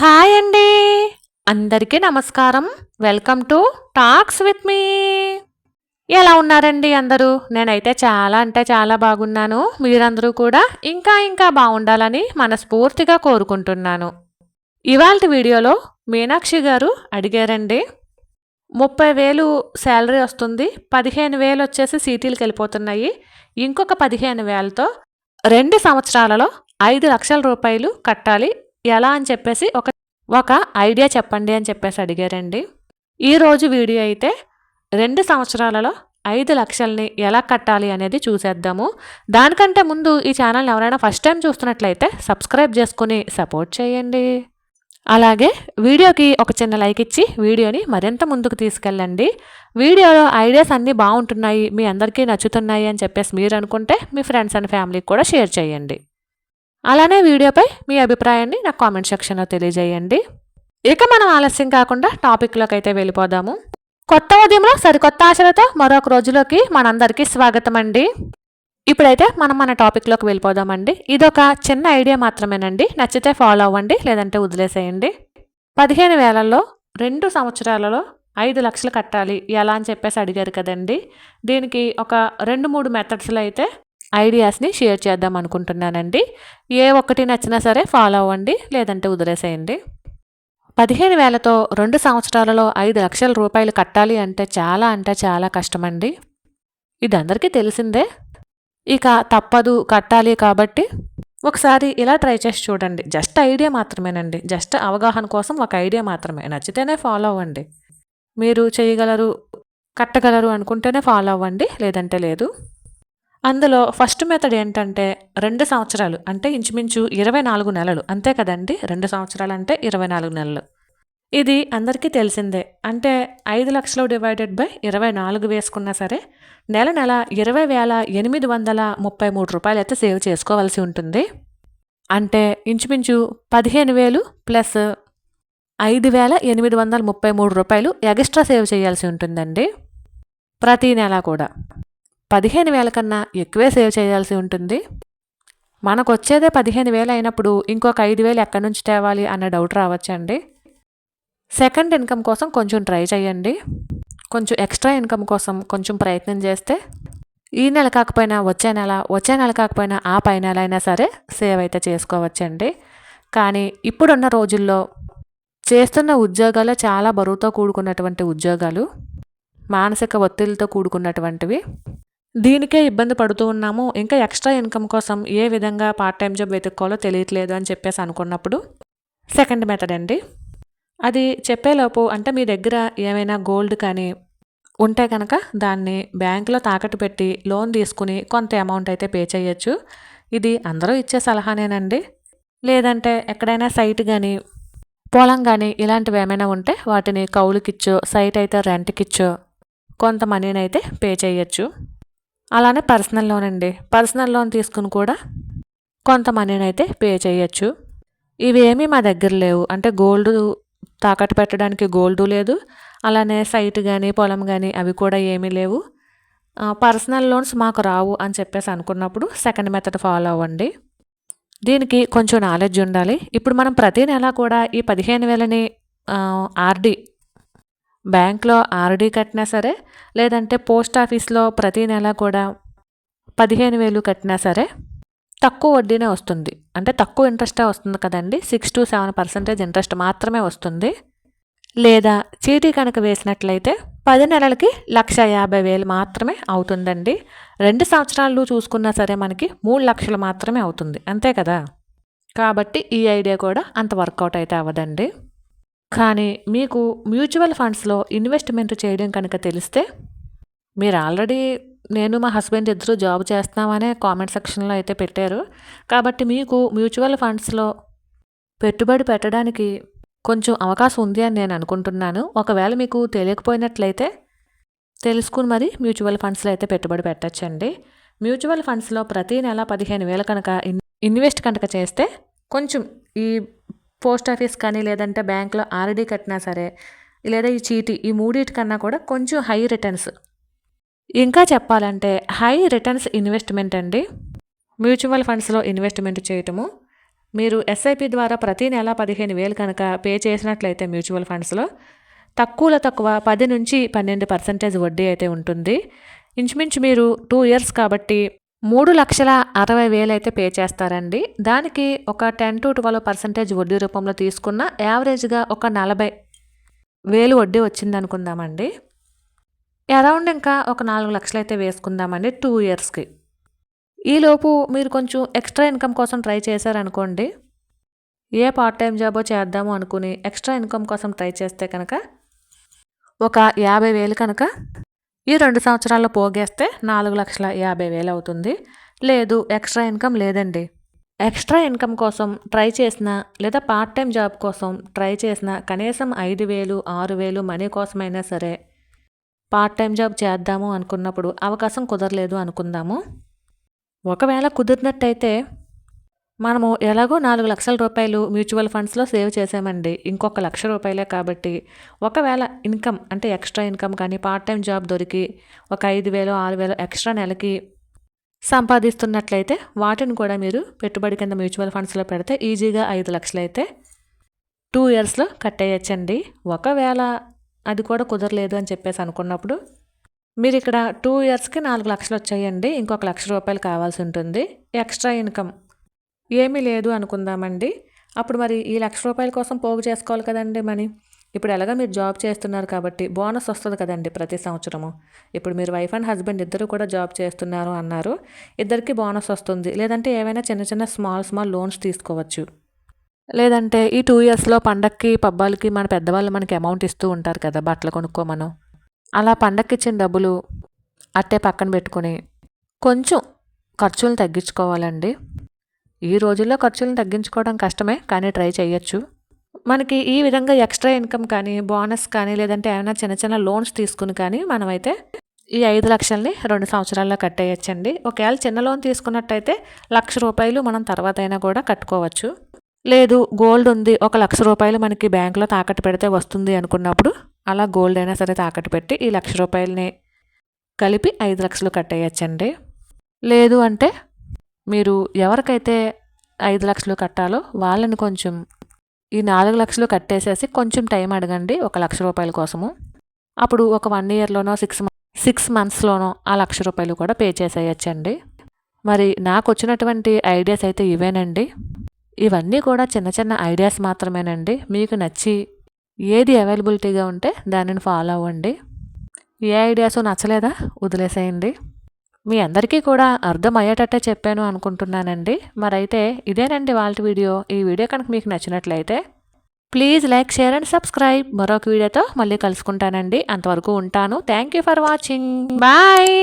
Hi అండి. అందరికీ నమస్కారం. Welcome to talks with me. ఎలా ఉన్నారండి అందరూ? నేనైతే చాలా అంటే చాలా బాగున్నాను. మీరందరూ కూడా ఇంకా బాగుండాలని మనస్ఫూర్తిగా కోరుకుంటున్నాను. ఇవాల్టి వీడియోలో మీనాక్షి గారు అడిగారండి. 30,000 శాలరీ వస్తుంది. 15,000 వచ్చేసి సీటీలకెళ్ళిపోతున్నాయి. ఇంకొక 15,000తో 2 సంవత్సరాలలో 5,00,000 రూపాయలు కట్టాలి. ఎలా అని చెప్పేసి ఒక ఐడియా చెప్పండి అని చెప్పేసి అడిగారండి. ఈరోజు వీడియో అయితే 2 సంవత్సరాలలో 5,00,000ని ఎలా కట్టాలి అనేది చూసేద్దాము. దానికంటే ముందు ఈ ఛానల్ని ఎవరైనా ఫస్ట్ టైం చూస్తున్నట్లయితే సబ్స్క్రైబ్ చేసుకుని సపోర్ట్ చేయండి. అలాగే వీడియోకి ఒక చిన్న లైక్ ఇచ్చి వీడియోని మరింత ముందుకు తీసుకెళ్ళండి. వీడియోలో ఐడియాస్ అన్నీ బాగుంటున్నాయి, మీ అందరికీ నచ్చుతున్నాయి అని చెప్పేసి మీరు అనుకుంటే మీ ఫ్రెండ్స్ అండ్ ఫ్యామిలీకి కూడా షేర్ చేయండి. అలానే వీడియోపై మీ అభిప్రాయాన్ని నాకు కామెంట్ సెక్షన్లో తెలియజేయండి. ఇక మనం ఆలస్యం కాకుండా టాపిక్లోకి అయితే వెళ్ళిపోదాము. కొత్త ఉదయంలో సరికొత్త ఆశలతో మరొక రోజులోకి మనందరికీ స్వాగతం అండి. ఇప్పుడైతే మనం మన టాపిక్లోకి వెళ్ళిపోదామండి. ఇదొక చిన్న ఐడియా మాత్రమేనండి. నచ్చితే ఫాలో అవ్వండి, లేదంటే వదిలేసేయండి. 15,000లో 2 సంవత్సరాలలో 5,00,000 కట్టాలి ఎలా అని చెప్పేసి అడిగారు కదండి. దీనికి ఒక 2-3 మెథడ్స్లో అయితే ఐడియాస్ని షేర్ చేద్దాం అనుకుంటున్నానండి. ఏ ఒక్కటి నచ్చినా సరే ఫాలో అవ్వండి, లేదంటే వదిలేసేయండి. 15,000తో 2 సంవత్సరాలలో 5,00,000 రూపాయలు కట్టాలి అంటే చాలా కష్టమండి. ఇది అందరికీ తెలిసిందే. ఇక తప్పదు, కట్టాలి కాబట్టి ఒకసారి ఇలా ట్రై చేసి చూడండి. జస్ట్ ఐడియా మాత్రమేనండి. జస్ట్ అవగాహన కోసం ఒక ఐడియా మాత్రమే. నచ్చితేనే ఫాలో అవ్వండి. మీరు చేయగలరు, కట్టగలరు అనుకుంటేనే ఫాలో అవ్వండి, లేదంటే లేదు. అందులో ఫస్ట్ మెథడ్ ఏంటంటే 2 సంవత్సరాలు అంటే ఇంచుమించు 24 నెలలు అంతే కదండి. 2 సంవత్సరాలు అంటే 24 నెలలు. ఇది అందరికీ తెలిసిందే. అంటే 5,00,000 డివైడెడ్ బై 24 వేసుకున్నా సరే నెల 20,833 రూపాయలు అయితే సేవ్ చేసుకోవాల్సి ఉంటుంది. అంటే ఇంచుమించు 15,000 ప్లస్ 5,833 రూపాయలు ఎక్స్ట్రా సేవ్ చేయాల్సి ఉంటుందండి. ప్రతి నెల కూడా 15,000 కన్నా ఎక్కువే సేవ్ చేయాల్సి ఉంటుంది. మనకు వచ్చేదే 15,000 అయినప్పుడు ఇంకొక 5,000 ఎక్కడి నుంచి తేవాలి అన్న డౌట్ రావచ్చండి. సెకండ్ ఇన్కమ్ కోసం కొంచెం ట్రై చేయండి. కొంచెం ఎక్స్ట్రా ఇన్కమ్ కోసం కొంచెం ప్రయత్నం చేస్తే ఈ నెల కాకపోయినా వచ్చే నెల కాకపోయినా ఆ పై నెల అయినా సరే సేవ్ అయితే చేసుకోవచ్చండి. కానీ ఇప్పుడున్న రోజుల్లో చేస్తున్న ఉద్యోగాలు చాలా బరువుతో కూడుకున్నటువంటి ఉద్యోగాలు, మానసిక ఒత్తిడితో కూడుకున్నటువంటివి. దీనికే ఇబ్బంది పడుతూ ఉన్నాము. ఇంకా ఎక్స్ట్రా ఇన్కమ్ కోసం ఏ విధంగా పార్ట్ టైం జాబ్ వెతుక్కోవాలో తెలియట్లేదు అని చెప్పేసి అనుకున్నప్పుడు సెకండ్ మెథడ్ అండి. అది చెప్పేలోపు అంటే మీ దగ్గర ఏమైనా గోల్డ్ కానీ ఉంటే కనుక దాన్ని బ్యాంకులో తాకట్టు పెట్టి లోన్ తీసుకుని కొంత అమౌంట్ అయితే పే చేయొచ్చు. ఇది అందరూ ఇచ్చే సలహానేనండి. లేదంటే ఎక్కడైనా సైట్ కానీ పొలం కానీ ఇలాంటివి ఏమైనా ఉంటే వాటిని కౌలుకిచ్చో, సైట్ అయితే రెంట్కిచ్చో కొంత మనీని అయితే పే చేయొచ్చు. అలానే పర్సనల్ లోన్ అండి. పర్సనల్ లోన్ తీసుకుని కూడా కొంత మనీని అయితే పే చేయొచ్చు. ఇవేమీ మా దగ్గర లేవు. అంటే గోల్డ్ తాకట్టు పెట్టడానికి గోల్డు లేదు, అలానే సైట్ కానీ పొలం కానీ అవి కూడా ఏమీ లేవు. పర్సనల్ లోన్స్ మాకు రావు అని చెప్పేసి అనుకున్నప్పుడు సెకండ్ మెథడ్ ఫాలో అవ్వండి. దీనికి కొంచెం నాలెడ్జ్ ఉండాలి. ఇప్పుడు మనం ప్రతి నెల కూడా ఈ 15,000ని ఆర్డీ బ్యాంక్లో ఆర్డీ కట్టినా సరే, లేదంటే పోస్ట్ ఆఫీస్లో ప్రతి నెల కూడా 15,000 కట్టినా సరే తక్కువ వడ్డీనే వస్తుంది. అంటే తక్కువ ఇంట్రెస్టే వస్తుంది కదండి. 6-7% ఇంట్రెస్ట్ మాత్రమే వస్తుంది. లేదా చీటీ కనుక వేసినట్లయితే 10 నెలలకి 1,50,000 మాత్రమే అవుతుందండి. 2 సంవత్సరాలు చూసుకున్నా సరే మనకి 3,00,000 మాత్రమే అవుతుంది. అంతే కదా. కాబట్టి ఈ ఐడియా కూడా అంత వర్కౌట్ అయితే అవ్వదండి. కానీ మీకు మ్యూచువల్ ఫండ్స్లో ఇన్వెస్ట్మెంట్ చేయడం కనుక తెలిస్తే, మీరు ఆల్రెడీ నేను మా హస్బెండ్ ఇద్దరు జాబ్ చేస్తున్నామనే కామెంట్ సెక్షన్లో అయితే పెట్టారు. కాబట్టి మీకు మ్యూచువల్ ఫండ్స్లో పెట్టుబడి పెట్టడానికి కొంచెం అవకాశం ఉంది అని నేను అనుకుంటున్నాను. ఒకవేళ మీకు తెలియకపోయినట్లయితే తెలుసుకుని మరి మ్యూచువల్ ఫండ్స్లో అయితే పెట్టుబడి పెట్టచ్చండి. మ్యూచువల్ ఫండ్స్లో ప్రతి నెల 15,000 కనుక ఇన్వెస్ట్ కనుక చేస్తే కొంచెం ఈ పోస్ట్ ఆఫీస్ కానీ లేదంటే బ్యాంక్లో ఆర్డీ కట్టినా సరే, లేదా ఈ చీటీ, ఈ మూడింటికన్నా కూడా కొంచెం హై రిటర్న్స్, ఇంకా చెప్పాలంటే హై రిటర్న్స్ ఇన్వెస్ట్మెంట్ అండి మ్యూచువల్ ఫండ్స్లో ఇన్వెస్ట్మెంట్ చేయటము. మీరు ఎస్ఐపి ద్వారా ప్రతి నెల 15,000 కనుక పే చేసినట్లయితే మ్యూచువల్ ఫండ్స్లో తక్కువలో తక్కువ 10 నుంచి 12% వడ్డీ అయితే ఉంటుంది. ఇంచుమించు మీరు 2 ఇయర్స్ కాబట్టి 3,60,000 అయితే పే చేస్తారండి. దానికి ఒక 10 to 12% వడ్డీ రూపంలో తీసుకున్న యావరేజ్గా ఒక 40,000 వడ్డీ వచ్చింది అనుకుందామండి. అరౌండ్ ఇంకా ఒక 4 లక్షలు అయితే వేసుకుందామండి 2 ఇయర్స్కి. ఈలోపు మీరు కొంచెం ఎక్స్ట్రా ఇన్కమ్ కోసం ట్రై చేశారనుకోండి, ఏ పార్ట్ టైం జాబో చేద్దాము అనుకుని ఎక్స్ట్రా ఇన్కమ్ కోసం ట్రై చేస్తే కనుక ఒక 50,000 కనుక ఈ 2 సంవత్సరాల్లో పోగేస్తే 4,50,000 అవుతుంది. లేదు ఎక్స్ట్రా ఇన్కమ్ లేదండి, ఎక్స్ట్రా ఇన్కమ్ కోసం ట్రై చేసిన లేదా పార్ట్ టైం జాబ్ కోసం ట్రై చేసిన కనీసం 5,000, 6,000 మనీ కోసమైనా సరే పార్ట్ టైం జాబ్ చేద్దాము అనుకున్నప్పుడు అవకాశం కుదరలేదు అనుకుందాము. ఒకవేళ కుదిరినట్టయితే మనము ఎలాగో 4 లక్షల రూపాయలు మ్యూచువల్ ఫండ్స్లో సేవ్ చేసామండి, ఇంకొక ₹1,00,000 కాబట్టి ఒకవేళ ఇన్కమ్ అంటే ఎక్స్ట్రా ఇన్కమ్ కానీ పార్ట్ టైం జాబ్ దొరికి ఒక 5,000, 6,000 ఎక్స్ట్రా నెలకి సంపాదిస్తున్నట్లయితే వాటిని కూడా మీరు పెట్టుబడి కింద మ్యూచువల్ ఫండ్స్లో పెడితే ఈజీగా 5 లక్షలు అయితే 2 ఇయర్స్లో కట్టేయచ్చండి. ఒకవేళ అది కూడా కుదరలేదు అని చెప్పేసి అనుకున్నప్పుడు మీరు ఇక్కడ 2 ఇయర్స్కి 4 లక్షలు వచ్చాయండి, ఇంకొక ₹1,00,000 కావాల్సి ఉంటుంది. ఎక్స్ట్రా ఇన్కమ్ ఏమీ లేదు అనుకుందామండి. అప్పుడు మరి ఈ ₹1,00,000 కోసం పోగు చేసుకోవాలి కదండి మనీ. ఇప్పుడు ఎలాగో మీరు జాబ్ చేస్తున్నారు కాబట్టి బోనస్ వస్తుంది కదండి ప్రతి సంవత్సరము. ఇప్పుడు మీరు వైఫ్ అండ్ హస్బెండ్ ఇద్దరు కూడా జాబ్ చేస్తున్నారు అన్నారు, ఇద్దరికి బోనస్ వస్తుంది. లేదంటే ఏవైనా చిన్న చిన్న స్మాల్ లోన్స్ తీసుకోవచ్చు. లేదంటే ఈ 2 ఇయర్స్లో పండక్కి పబ్బాలకి మన పెద్దవాళ్ళు మనకి అమౌంట్ ఇస్తూ ఉంటారు కదా, బట్టలు కొనుక్కోమను. అలా పండక్కి ఇచ్చిన డబ్బులు అట్టే పక్కన పెట్టుకుని కొంచెం ఖర్చులను తగ్గించుకోవాలండి. ఈ రోజుల్లో ఖర్చులను తగ్గించుకోవడం కష్టమే, కానీ ట్రై చేయొచ్చు. మనకి ఈ విధంగా ఎక్స్ట్రా ఇన్కమ్ కానీ బోనస్ కానీ లేదంటే ఏమైనా చిన్న చిన్న లోన్స్ తీసుకుని కానీ మనమైతే ఈ 5 లక్షల్ని 2 సంవత్సరాల్లో కట్టేయచ్చండి. ఒకవేళ చిన్న లోన్ తీసుకున్నట్టయితే ₹1,00,000 మనం తర్వాత అయినా కూడా కట్టుకోవచ్చు. లేదు గోల్డ్ ఉంది, ఒక ₹1,00,000 మనకి బ్యాంకులో తాకట్టు పెడితే వస్తుంది అనుకున్నప్పుడు అలా గోల్డ్ అయినా సరే తాకట్టు పెట్టి ఈ ₹1,00,000 కలిపి 5 లక్షలు కట్టేయచ్చండి. లేదు అంటే మీరు ఎవరికైతే 5 లక్షలు కట్టాలో వాళ్ళని కొంచెం ఈ 4 లక్షలు కట్టేసేసి కొంచెం టైం అడగండి ఒక ₹1,00,000 కోసము. అప్పుడు ఒక 1 ఇయర్లోనో 6 మంత్స్లోనో ఆ ₹1,00,000 కూడా పే చేసేయచ్చండి. మరి నాకు వచ్చినటువంటి ఐడియాస్ అయితే ఇవేనండి. ఇవన్నీ కూడా చిన్న చిన్న ఐడియాస్ మాత్రమేనండి. మీకు నచ్చి ఏది అవైలబిలిటీగా ఉంటే దానిని ఫాలో అవ్వండి. ఏ ఐడియాస్ నచ్చలేదా వదిలేసేయండి. మీ అందరికీ కూడా అర్థమయ్యేటట్టే చెప్పాను అనుకుంటున్నానండి. మరైతే ఇదేనండి వాళ్ళ వీడియో. ఈ వీడియో కనుక మీకు నచ్చినట్లయితే please like, share and subscribe. మరొక వీడియోతో మళ్ళీ కలుసుకుంటానండి. అంతవరకు ఉంటాను. Thank you for watching. Bye.